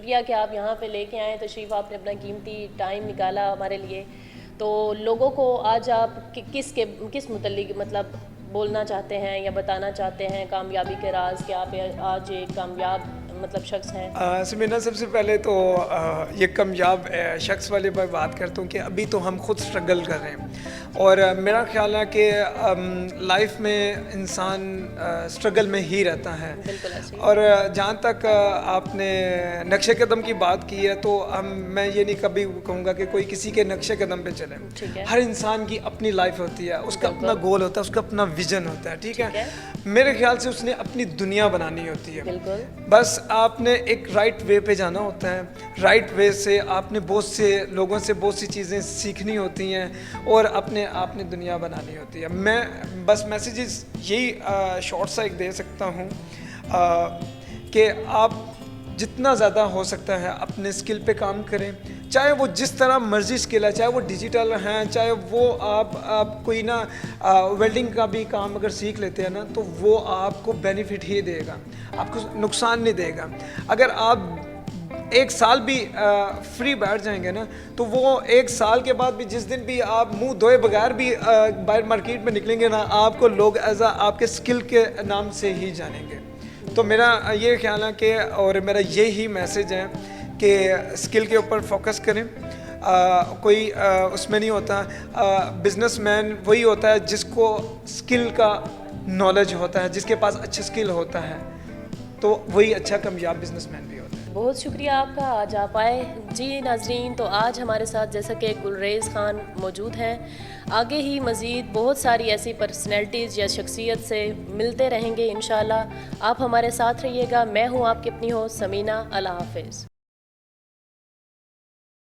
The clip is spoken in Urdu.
شکریہ کہ آپ یہاں پہ لے کے آئیں تشریف، آپ نے اپنا قیمتی ٹائم نکالا ہمارے لیے. تو لوگوں کو آج آپ کس متعلق مطلب بولنا چاہتے ہیں یا بتانا چاہتے ہیں کامیابی کے راز، کہ آپ آج ایک کامیاب مطلب شخص ہیں؟ سمینا، سب سے پہلے تو یہ کامیاب شخص والے پر بات کرتا ہوں کہ ابھی تو ہم خود سٹرگل کر رہے ہیں، اور میرا خیال ہے کہ لائف میں انسان سٹرگل میں ہی رہتا ہے. بالکل ایسے ہی. اور جہاں تک آپ نے نقش قدم کی بات کی ہے تو میں یہ نہیں کبھی کہوں گا کہ کوئی کسی کے نقش قدم پہ چلے. ٹھیک ہے. ہر انسان کی اپنی لائف ہوتی ہے، اس کا اپنا بالکل. گول ہوتا ہے، اس کا اپنا ویژن ہوتا ہے. ٹھیک ہے. میرے خیال سے اس نے اپنی دنیا بنانی ہوتی ہے. بالکل. بس آپ نے ایک رائٹ وے پہ جانا ہوتا ہے. رائٹ وے سے آپ نے بہت سے لوگوں سے بہت سی چیزیں سیکھنی ہوتی ہیں اور آپ نے دنیا بنانی ہوتی ہے. میں بس میسیجز یہی شارٹ سا ایک دے سکتا ہوں کہ آپ جتنا زیادہ ہو سکتا ہے اپنے اسکل پہ کام کریں، چاہے وہ جس طرح مرضی اسکل ہے، چاہے وہ ڈیجیٹل ہیں، چاہے وہ آپ کوئی نا ویلڈنگ کا بھی کام اگر سیکھ لیتے ہیں نا تو وہ آپ کو بینیفٹ ہی دے گا، آپ کو نقصان نہیں دے گا. اگر آپ ایک سال بھی فری بیٹھ جائیں گے نا تو وہ ایک سال کے بعد بھی جس دن بھی آپ منہ دھوئے بغیر بھی باہر مارکیٹ میں نکلیں گے نا، آپ کو لوگ ایز آپ کے اسکل کے نام سے ہی جانیں گے. تو میرا یہ خیال ہے کہ اور میرا یہی میسیج ہے کہ اسکل کے اوپر فوکس کریں. کوئی اس میں نہیں ہوتا. بزنس مین وہی ہوتا ہے جس کو اسکل کا نالج ہوتا ہے، جس کے پاس اچھا اسکل ہوتا ہے، تو وہی اچھا کامیاب بزنس مین بھی ہوتا ہے. بہت شکریہ آپ کا، آج آپ آئے. جی ناظرین، تو آج ہمارے ساتھ جیسا کہ گلریز خان موجود ہیں. آگے ہی مزید بہت ساری ایسی پرسنالٹیز یا شخصیت سے ملتے رہیں گے انشاءاللہ. آپ ہمارے ساتھ رہیے گا. میں ہوں آپ کی اپنی ہوسٹ سمینا. اللہ حافظ.